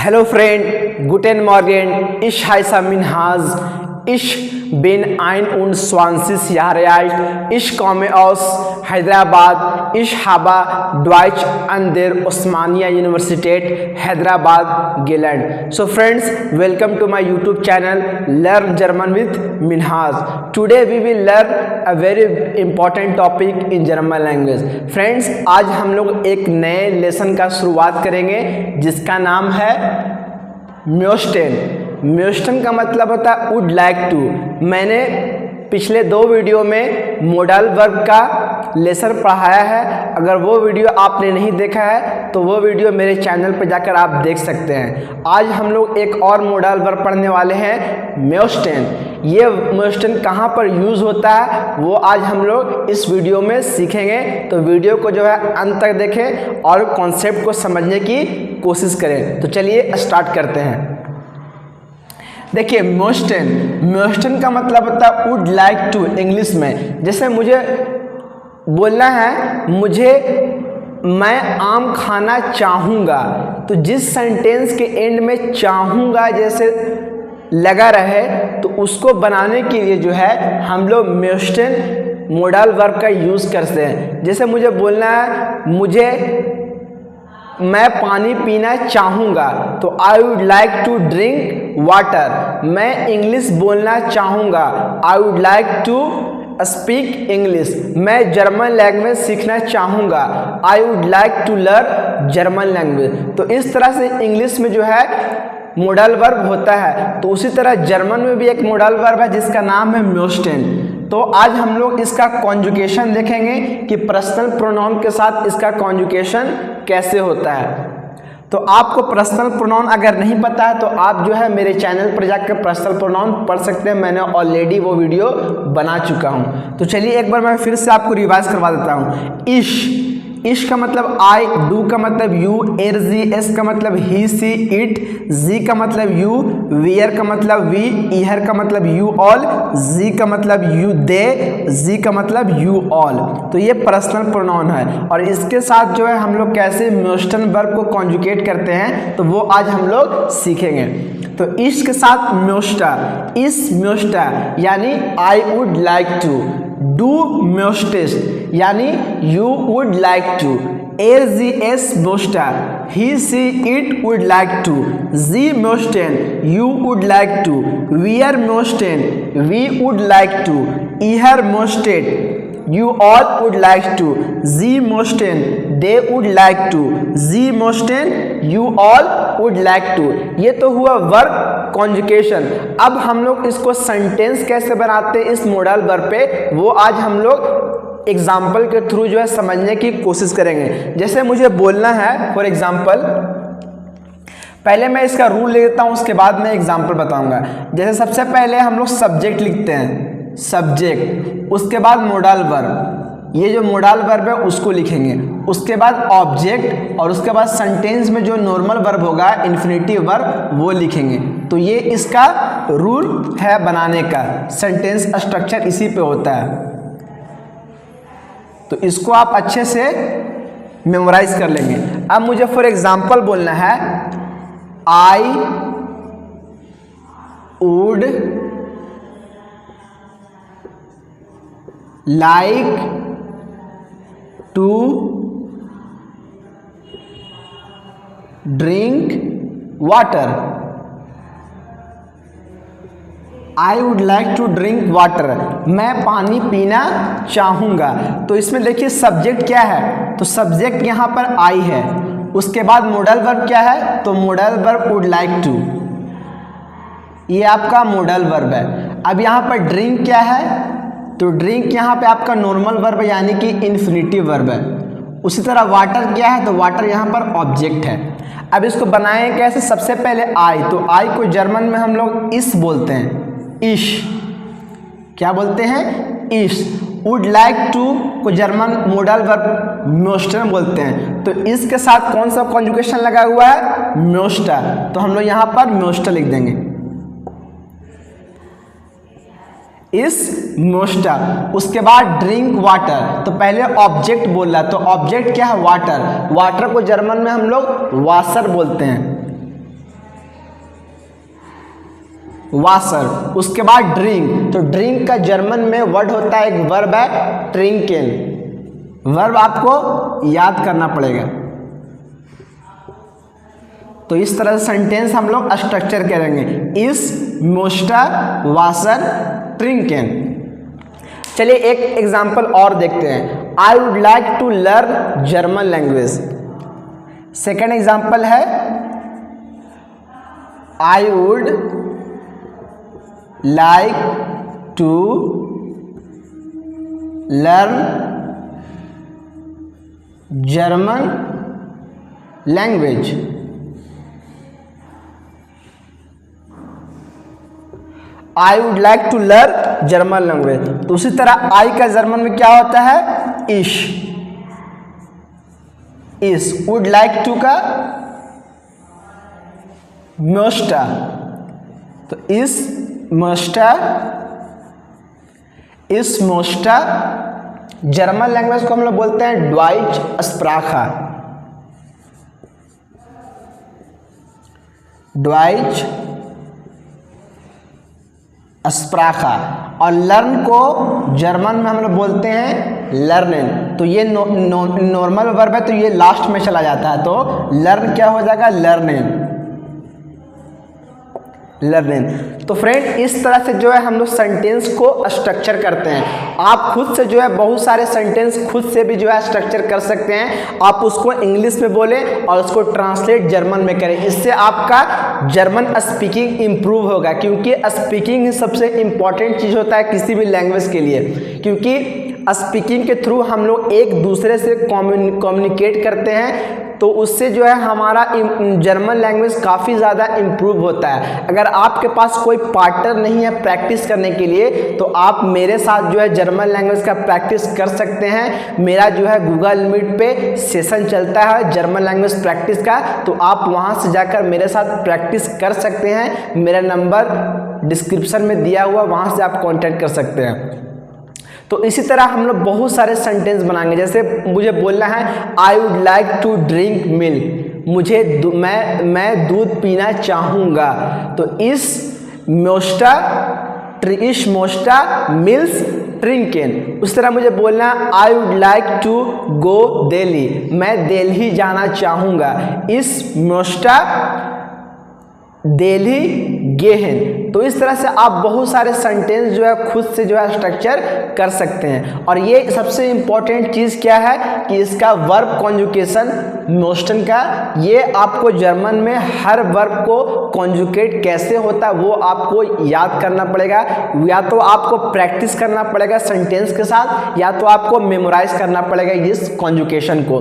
Hello friend, guten Morgen. Ich heiße Minhaz. Ich bin 21 Jahre alt. Ich komme aus Hyderabad. Ich habe Deutsch an der Osmania Universität Hyderabad gelernt. So friends, welcome to my YouTube channel Learn German with Minhaz. Today we will learn a very important topic in German language. Friends, आज हम लोग एक नए lesson का शुरुआत करेंगे जिसका नाम है म्योस्टेन। म्योस्टेन का मतलब होता है वुड लाइक टू। मैंने पिछले दो वीडियो में मोडल वर्ब का लेसन पढ़ाया है। अगर वो वीडियो आपने नहीं देखा है तो वो वीडियो मेरे चैनल पर जाकर आप देख सकते हैं। आज हम लोग एक और मोडल वर्ब पढ़ने वाले हैं, म्योस्टेन। ये म्योस्टेन कहाँ पर यूज़ होता है वो आज हम लोग इस वीडियो में सीखेंगे। तो वीडियो को जो है अंत तक देखें और कॉन्सेप्ट को समझने की कोशिश करें। तो चलिए स्टार्ट करते हैं। देखिए म्योस्टेन का मतलब होता है वुड लाइक टू इंग्लिश में। जैसे मुझे बोलना है मैं आम खाना चाहूँगा, तो जिस सेंटेंस के एंड में चाहूँगा जैसे लगा रहे तो उसको बनाने के लिए जो है हम लोग म्योस्टेन मोडल वर्ब का यूज़ करते हैं। जैसे मुझे बोलना है मैं पानी पीना चाहूँगा, तो I would like to drink water. मैं इंग्लिश बोलना चाहूँगा, I would like to speak English. मैं जर्मन लैंग्वेज सीखना चाहूँगा, I would like to learn German language. तो इस तरह से इंग्लिश में जो है मोडल वर्ब होता है, तो उसी तरह जर्मन में भी एक मोडल वर्ब है जिसका नाम है म्योस्टेन। तो आज हम लोग इसका कॉन्जुगेशन देखेंगे कि पर्सनल प्रोनाउन के साथ इसका कॉन्जुगेशन कैसे होता है। तो आपको पर्सनल प्रोनाउन अगर नहीं पता है तो आप जो है मेरे चैनल पर जाकर पर्सनल प्रोनाउन पढ़ सकते हैं। मैंने ऑलरेडी वो वीडियो बना चुका हूँ। तो चलिए एक बार मैं फिर से आपको रिवाइज करवा देता हूँ। इश का मतलब आई, डू का मतलब यू, एस का मतलब ही सी इट, जी का मतलब यू, वियर का मतलब वी, ईहर का मतलब यू ऑल, जी का मतलब यू दे, जी का मतलब यू ऑल। तो ये पर्सनल प्रोनाउन है और इसके साथ जो है हम लोग कैसे म्योस्टेन वर्ब को कॉन्जुगेट करते हैं तो वो आज हम लोग सीखेंगे। तो इश के साथ म्योस्टा यानी आई वुड लाइक टू, डू म्योस्टेस यानी यू वुड लाइक टू, एस म्योस्टा he she it would like to, जी म्योस्टेन यू वुड लाइक टू, वियर म्योस्टेन वी वुड लाइक टू, ईहर म्योस्टेड you all would like to, Z Mosten they would like to, Z Mosten you all would like to। ये तो हुआ verb conjugation. अब हम लोग इसको सेंटेंस कैसे बनाते हैं इस मोडल वर्ब पे वो आज हम लोग एग्जाम्पल के थ्रू जो है समझने की कोशिश करेंगे। जैसे मुझे बोलना है फॉर एग्जाम्पल, पहले मैं इसका रूल ले लेता हूँ उसके बाद मैं एग्जाम्पल बताऊंगा। जैसे सबसे पहले हम लोग सब्जेक्ट लिखते हैं, सब्जेक्ट, उसके बाद मोडल वर्ब, ये जो मोडल वर्ब है उसको लिखेंगे, उसके बाद ऑब्जेक्ट और उसके बाद सेंटेंस में जो नॉर्मल वर्ब होगा इन्फिनेटिव वर्ब वो लिखेंगे। तो ये इसका रूल है बनाने का, सेंटेंस स्ट्रक्चर इसी पे होता है। तो इसको आप अच्छे से मेमोराइज कर लेंगे। अब मुझे फॉर एग्जाम्पल बोलना है I would like to drink water, I would like to drink water। मैं पानी पीना चाहूँगा। तो इसमें देखिए सब्जेक्ट क्या है, तो सब्जेक्ट यहाँ पर आई है, उसके बाद मोडल वर्ब क्या है, तो modal verb would like to, ये आपका मोडल वर्ब है। अब यहाँ पर ड्रिंक क्या है, तो ड्रिंक यहाँ पे आपका नॉर्मल वर्ब यानी कि इन्फिनेटिव वर्ब है। उसी तरह वाटर क्या है, तो वाटर यहाँ पर ऑब्जेक्ट है। अब इसको बनाएं कैसे, सबसे पहले आई, तो आई को जर्मन में हम लोग इस बोलते हैं, इश, क्या बोलते हैं, इश। वुड लाइक टू को जर्मन मोडल वर्ब म्योस्टेन बोलते हैं। तो इसके साथ कौन सा कॉन्जुगेशन लगा हुआ है, म्योस्टा, तो हम लोग यहाँ पर म्योस्टा लिख देंगे, इस म्योस्टा। उसके बाद ड्रिंक वाटर, तो पहले ऑब्जेक्ट बोल रहा, तो ऑब्जेक्ट क्या है, वाटर। वाटर को जर्मन में हम लोग वासर बोलते हैं। वासर। उसके बाद ड्रिंक, तो ड्रिंक का जर्मन में वर्ड होता है, एक वर्ब है ट्रिंकेन। वर्ब आपको याद करना पड़ेगा। तो इस तरह से सेंटेंस हम लोग स्ट्रक्चर करेंगे, इस मोस्टर वासर ट्रिंकेन। चलिए एक एग्जाम्पल और देखते हैं। I would like to learn German language. Second example है I would like to learn German language. I would like to learn German language. तो उसी तरह आई का जर्मन में क्या होता है, इश। इस वुड लाइक टू का मोस्टा, तो इस मोस्टा, इस मोस्टा। जर्मन लैंग्वेज को हम लोग बोलते हैं ड्वाइच स्प्राखा, ड्वाइच स्प्राखा। और लर्न को जर्मन में हम लोग बोलते हैं लर्नेन। तो ये नॉर्मल वर्ब है, तो ये लास्ट में चला जाता है, तो लर्न क्या हो जाएगा, लर्नेन, लर्निंग। तो फ्रेंड इस तरह से जो है हम लोग सेंटेंस को स्ट्रक्चर करते हैं। आप खुद से जो है बहुत सारे सेंटेंस खुद से भी जो है स्ट्रक्चर कर सकते हैं। आप उसको इंग्लिश में बोलें और उसको ट्रांसलेट जर्मन में करें। इससे आपका जर्मन स्पीकिंग इम्प्रूव होगा, क्योंकि स्पीकिंग ही सबसे इम्पॉर्टेंट चीज़ होता है किसी भी लैंग्वेज के लिए। क्योंकि स्पीकिंग के थ्रू हम लोग एक दूसरे से कम्युनिकेट करते हैं, तो उससे जो है हमारा जर्मन लैंग्वेज काफ़ी ज़्यादा इम्प्रूव होता है। अगर आपके पास कोई पार्टनर नहीं है प्रैक्टिस करने के लिए, तो आप मेरे साथ जो है जर्मन लैंग्वेज का प्रैक्टिस कर सकते हैं। मेरा जो है गूगल मीट पे सेशन चलता है जर्मन लैंग्वेज प्रैक्टिस का, तो आप वहां से जाकर मेरे साथ प्रैक्टिस कर सकते हैं। मेरा नंबर डिस्क्रिप्शन में दिया हुआ, वहां से आप कॉन्टैक्ट कर सकते हैं। तो इसी तरह हम लोग बहुत सारे सेंटेंस बनाएंगे। जैसे मुझे बोलना है I would like to drink milk, मुझे मैं दूध पीना चाहूँगा। तो इस मोस्टा मिल्स ट्रिंकेन। उस तरह मुझे बोलना है I would like to go Delhi, मैं दिल्ली जाना चाहूँगा। इस मोस्टा दिल्ली गेहन। तो इस तरह से आप बहुत सारे सेंटेंस जो है खुद से जो है स्ट्रक्चर कर सकते हैं। और ये सबसे इम्पॉर्टेंट चीज़ क्या है कि इसका वर्ब कॉन्जुकेशन मोस्टन का, ये आपको जर्मन में हर वर्ब को कॉन्जुकेट कैसे होता है वो आपको याद करना पड़ेगा। या तो आपको प्रैक्टिस करना पड़ेगा सेंटेंस के साथ, या तो आपको मेमोराइज करना पड़ेगा इस कॉन्जुकेशन को।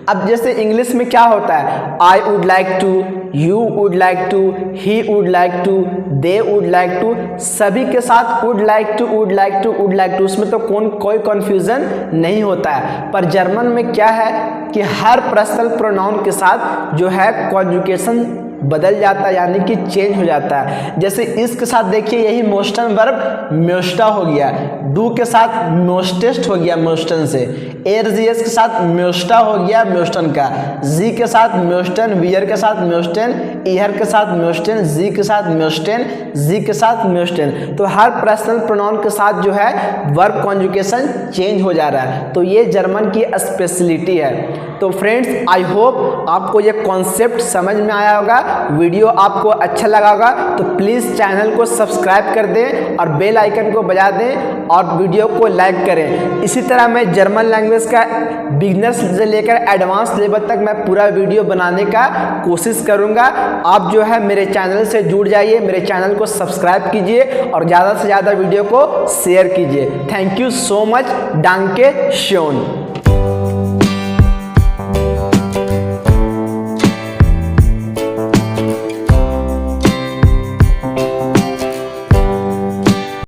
अब जैसे इंग्लिश में क्या होता है, I would like to, you would like to, he would like to, they would like to, सभी के साथ would like to would like to would like to, उसमें तो कोई कन्फ्यूजन नहीं होता है। पर जर्मन में क्या है कि हर पर्सनल प्रोनाउन के साथ जो है कॉन्जुकेशन बदल जाता है, यानी कि चेंज हो जाता है। जैसे इसके साथ देखिए यही मोस्टन वर्ब म्योस्टा हो गया, डू के साथ म्योस्टेस्ट हो गया मोस्टन से, एरजीएस के साथ म्योस्टा हो गया म्योस्टन का, जी के साथ म्योस्टन, वियर के साथ म्योस्टन, ईहर के साथ म्योस्टन, जी के साथ म्योस्टन, जी के साथ म्योस्टन। तो हर पर्सनल प्रोनाउन के साथ जो है वर्ब कॉन्जुकेशन चेंज हो जा रहा है। तो ये जर्मन की स्पेशलिटी है। तो फ्रेंड्स आई होप आपको ये कॉन्सेप्ट समझ में आया होगा, वीडियो आपको अच्छा लगा होगा। तो प्लीज़ चैनल को सब्सक्राइब कर दें और बेल आइकन को बजा दें और वीडियो को लाइक करें। इसी तरह मैं जर्मन लैंग्वेज का बिगिनर्स से लेकर एडवांस लेवल तक मैं पूरा वीडियो बनाने का कोशिश करूंगा। आप जो है मेरे चैनल से जुड़ जाइए, मेरे चैनल को सब्सक्राइब कीजिए और ज़्यादा से ज़्यादा वीडियो को शेयर कीजिए। थैंक यू सो मच, डांके श्योन।